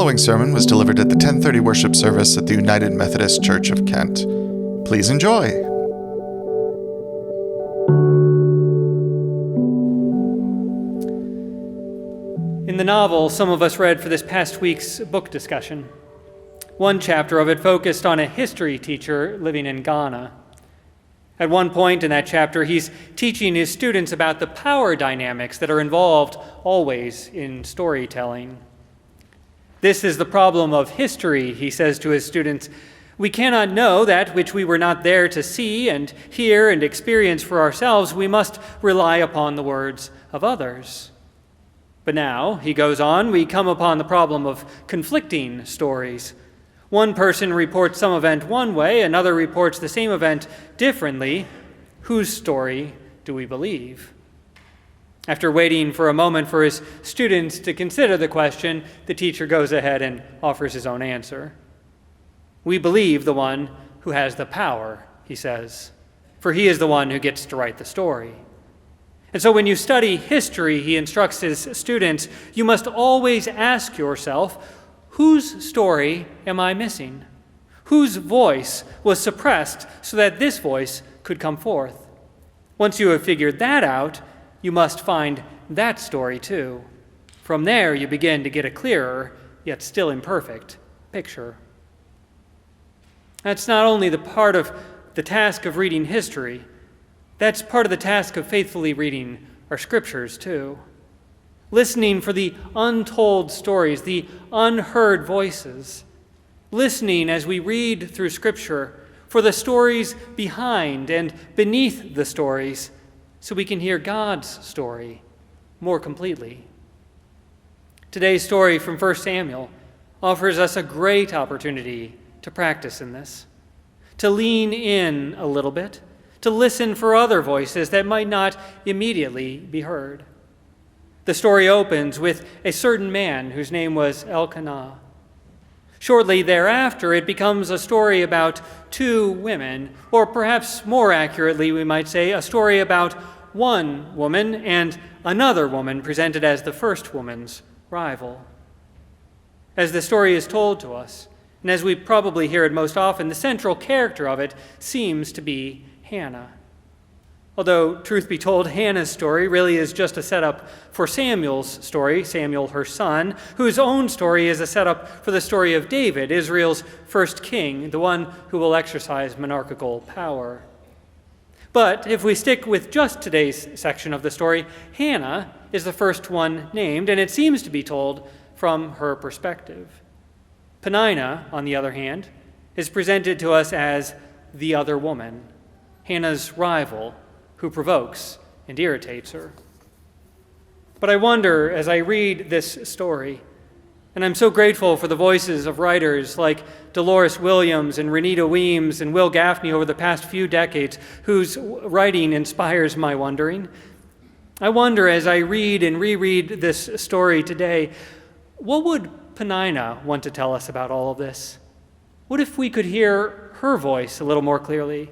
following sermon was delivered at the 10:30 worship service at the United Methodist Church of Kent. Please enjoy. In the novel some of us read for this past week's book discussion, one chapter of it focused on a history teacher living in Ghana. At one point in that chapter, he's teaching his students about the power dynamics that are involved always in storytelling. This is the problem of history, he says to his students. We cannot know that which we were not there to see and hear and experience for ourselves. We must rely upon the words of others. But now, he goes on, we come upon the problem of conflicting stories. One person reports some event one way, another reports the same event differently. Whose story do we believe? After waiting for a moment for his students to consider the question, the teacher goes ahead and offers his own answer. We believe the one who has the power, he says, for he is the one who gets to write the story. And so when you study history, he instructs his students, you must always ask yourself, whose story am I missing? Whose voice was suppressed so that this voice could come forth? Once you have figured that out, you must find that story too. From there, you begin to get a clearer, yet still imperfect, picture. That's not only the part of the task of reading history, that's part of the task of faithfully reading our scriptures too. Listening for the untold stories, the unheard voices. Listening as we read through Scripture for the stories behind and beneath the stories, so we can hear God's story more completely. Today's story from 1 Samuel offers us a great opportunity to practice in this, to lean in a little bit, to listen for other voices that might not immediately be heard. The story opens with a certain man whose name was Elkanah. Shortly thereafter, it becomes a story about two women, or perhaps more accurately, we might say, a story about one woman and another woman presented as the first woman's rival. As the story is told to us, and as we probably hear it most often, the central character of it seems to be Hannah. Although, truth be told, Hannah's story really is just a setup for Samuel's story, Samuel, her son, whose own story is a setup for the story of David, Israel's first king, the one who will exercise monarchical power. But if we stick with just today's section of the story, Hannah is the first one named, and it seems to be told from her perspective. Peninnah, on the other hand, is presented to us as the other woman, Hannah's rival, who provokes and irritates her. But I wonder, as I read this story, and I'm so grateful for the voices of writers like Dolores Williams and Renita Weems and Will Gaffney over the past few decades, whose writing inspires my wondering. I wonder, as I read and reread this story today, what would Peninnah want to tell us about all of this? What if we could hear her voice a little more clearly?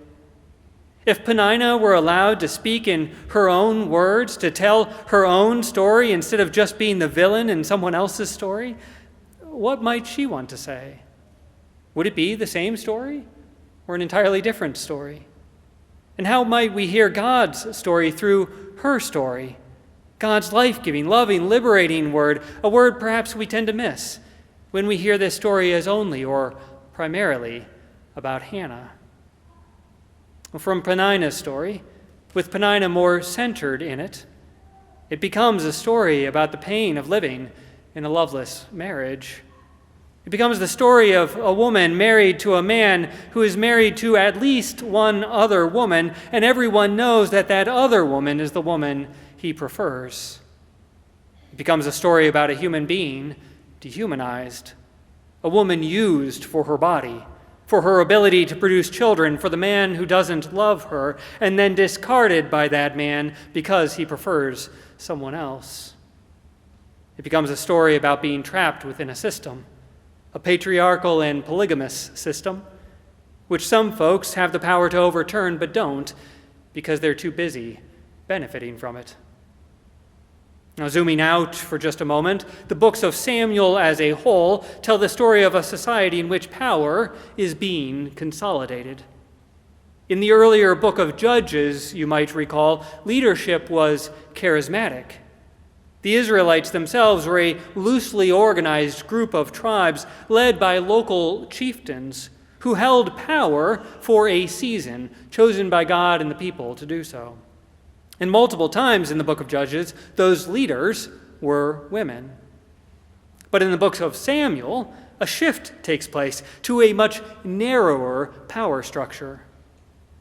If Peninnah were allowed to speak in her own words, to tell her own story instead of just being the villain in someone else's story, what might she want to say? Would it be the same story or an entirely different story? And how might we hear God's story through her story? God's life-giving, loving, liberating word, a word perhaps we tend to miss when we hear this story as only or primarily about Hannah. From Peninnah's story, with Peninnah more centered in it, it becomes a story about the pain of living in a loveless marriage. It becomes the story of a woman married to a man who is married to at least one other woman, and everyone knows that that other woman is the woman he prefers. It becomes a story about a human being dehumanized, a woman used for her body, for her ability to produce children for the man who doesn't love her, and then discarded by that man because he prefers someone else. It becomes a story about being trapped within a system, a patriarchal and polygamous system, which some folks have the power to overturn but don't because they're too busy benefiting from it. Now, zooming out for just a moment, the books of Samuel as a whole tell the story of a society in which power is being consolidated. In the earlier book of Judges, you might recall, leadership was charismatic. The Israelites themselves were a loosely organized group of tribes led by local chieftains who held power for a season, chosen by God and the people to do so. And multiple times in the book of Judges, those leaders were women. But in the books of Samuel, a shift takes place to a much narrower power structure.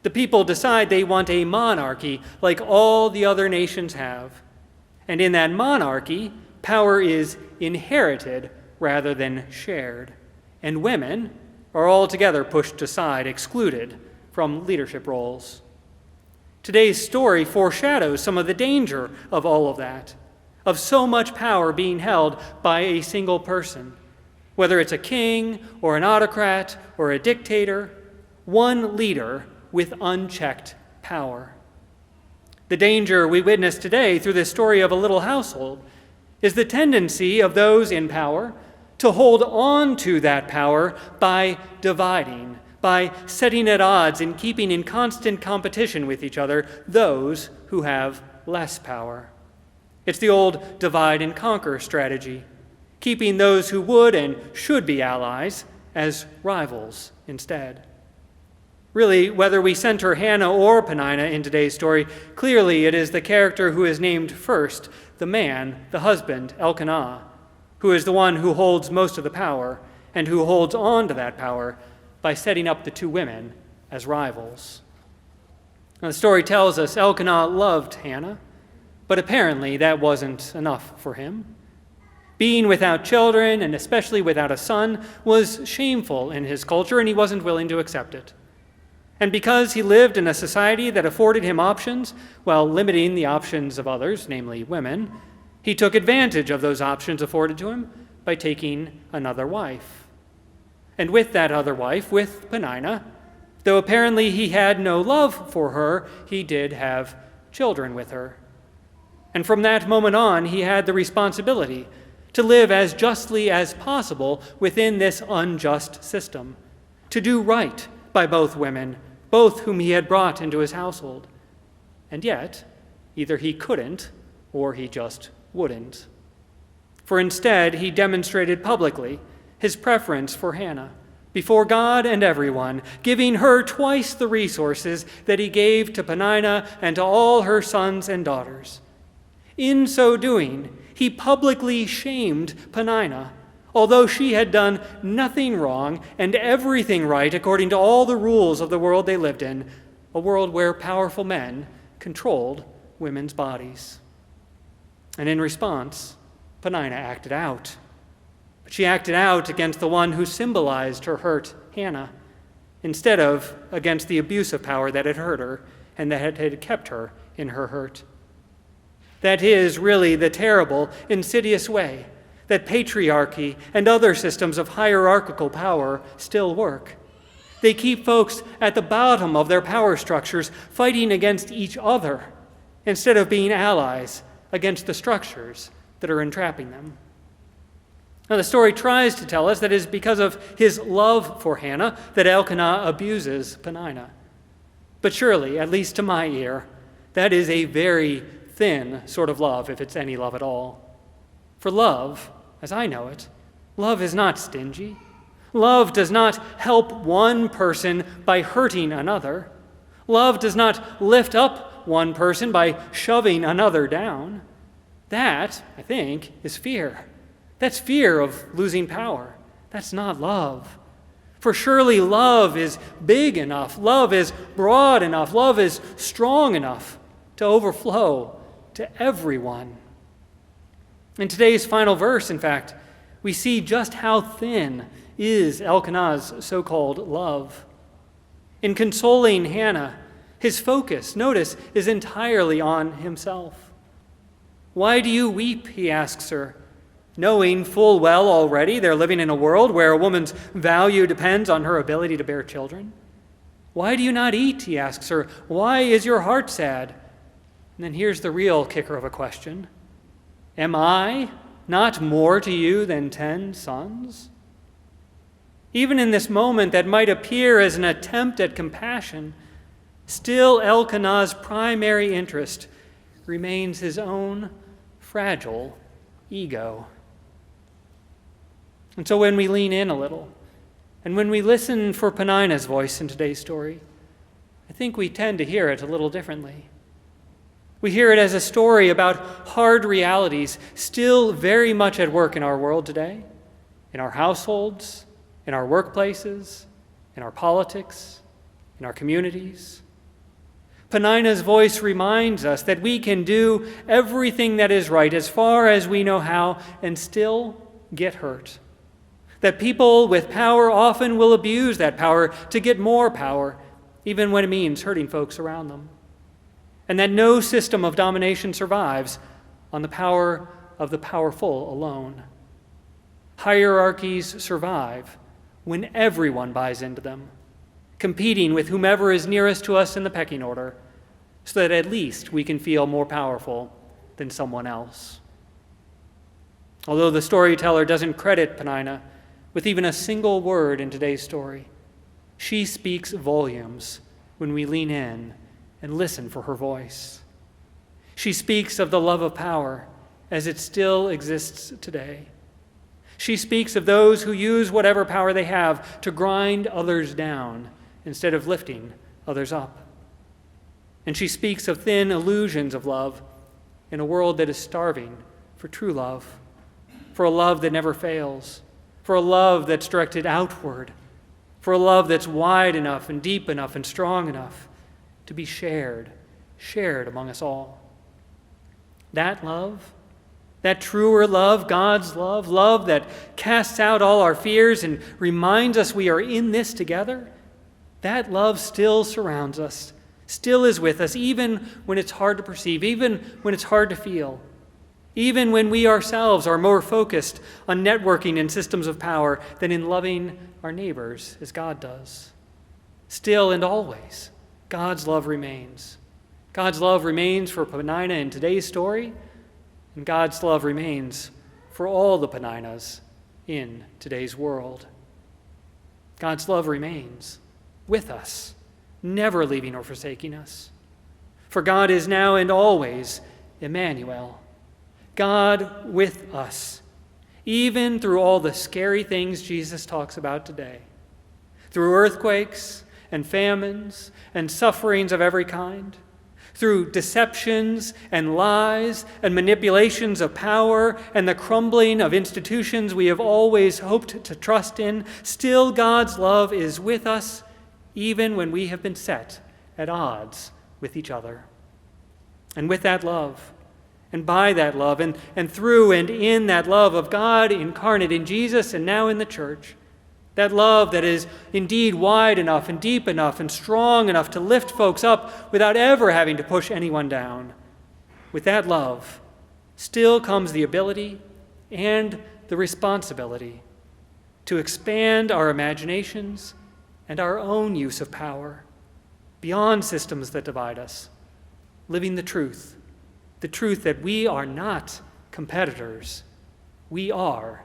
The people decide they want a monarchy like all the other nations have. And in that monarchy, power is inherited rather than shared. And women are altogether pushed aside, excluded from leadership roles. Today's story foreshadows some of the danger of all of that, of so much power being held by a single person. Whether it's a king or an autocrat or a dictator, one leader with unchecked power. The danger we witness today through this story of a little household is the tendency of those in power to hold on to that power by dividing, by setting at odds and keeping in constant competition with each other those who have less power. It's the old divide and conquer strategy, keeping those who would and should be allies as rivals instead. Really, whether we center Hannah or Peninnah in today's story, clearly it is the character who is named first, the man, the husband, Elkanah, who is the one who holds most of the power and who holds on to that power by setting up the two women as rivals. Now, the story tells us Elkanah loved Hannah, but apparently that wasn't enough for him. Being without children, and especially without a son, was shameful in his culture, and he wasn't willing to accept it. And because he lived in a society that afforded him options while limiting the options of others, namely women, he took advantage of those options afforded to him by taking another wife. And with that other wife, with Peninnah, though apparently he had no love for her, he did have children with her. And from that moment on, he had the responsibility to live as justly as possible within this unjust system, to do right by both women, both whom he had brought into his household. And yet, either he couldn't or he just wouldn't. For instead, he demonstrated publicly his preference for Hannah before God and everyone, giving her twice the resources that he gave to Peninnah and to all her sons and daughters. In so doing, he publicly shamed Peninnah, although she had done nothing wrong and everything right according to all the rules of the world they lived in, a world where powerful men controlled women's bodies. And in response, Peninnah acted out. But she acted out against the one who symbolized her hurt, Hannah, instead of against the abuse of power that had hurt her and that had kept her in her hurt. That is really the terrible, insidious way that patriarchy and other systems of hierarchical power still work. They keep folks at the bottom of their power structures fighting against each other instead of being allies against the structures that are entrapping them. Now, the story tries to tell us that it is because of his love for Hannah that Elkanah abuses Peninnah. But surely, at least to my ear, that is a very thin sort of love, if it's any love at all. For love, as I know it, love is not stingy. Love does not help one person by hurting another. Love does not lift up one person by shoving another down. That, I think, is fear. That's fear of losing power. That's not love. For surely love is big enough, love is broad enough, love is strong enough to overflow to everyone. In today's final verse, in fact, we see just how thin is Elkanah's so-called love. In consoling Hannah, his focus, notice, is entirely on himself. "Why do you weep?" he asks her, knowing full well already they're living in a world where a woman's value depends on her ability to bear children. "Why do you not eat?" he asks her. "Why is your heart sad?" And then here's the real kicker of a question. Am I not more to you than 10 sons? Even in this moment that might appear as an attempt at compassion, still Elkanah's primary interest remains his own fragile ego. And so when we lean in a little, and when we listen for Peninnah's voice in today's story, I think we tend to hear it a little differently. We hear it as a story about hard realities still very much at work in our world today, in our households, in our workplaces, in our politics, in our communities. Peninnah's voice reminds us that we can do everything that is right as far as we know how and still get hurt. That people with power often will abuse that power to get more power, even when it means hurting folks around them. And that no system of domination survives on the power of the powerful alone. Hierarchies survive when everyone buys into them, competing with whomever is nearest to us in the pecking order, so that at least we can feel more powerful than someone else. Although the storyteller doesn't credit Peninnah with even a single word in today's story, she speaks volumes when we lean in and listen for her voice. She speaks of the love of power as it still exists today. She speaks of those who use whatever power they have to grind others down instead of lifting others up. And she speaks of thin illusions of love in a world that is starving for true love, for a love that never fails, for a love that's directed outward, for a love that's wide enough and deep enough and strong enough to be shared among us all. That love, that truer love, God's love, love that casts out all our fears and reminds us we are in this together, that love still surrounds us, still is with us, even when it's hard to perceive, even when it's hard to feel, even when we ourselves are more focused on networking and systems of power than in loving our neighbors as God does. Still and always, God's love remains. God's love remains for Peninnah in today's story, and God's love remains for all the Peninnahs in today's world. God's love remains with us, never leaving or forsaking us. For God is now and always Emmanuel, God with us, even through all the scary things Jesus talks about today, through earthquakes and famines and sufferings of every kind, through deceptions and lies and manipulations of power and the crumbling of institutions we have always hoped to trust in, still God's love is with us even when we have been set at odds with each other. And with that love, and by that love, and through and in that love of God incarnate in Jesus and now in the church, that love that is indeed wide enough and deep enough and strong enough to lift folks up without ever having to push anyone down. With that love still comes the ability and the responsibility to expand our imaginations and our own use of power beyond systems that divide us, living the truth that we are not competitors, we are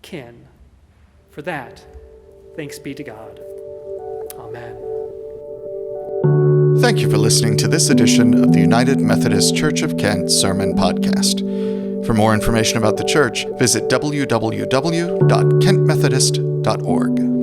kin. For that, thanks be to God. Amen. Thank you for listening to this edition of the United Methodist Church of Kent Sermon Podcast. For more information about the church, visit www.kentmethodist.org.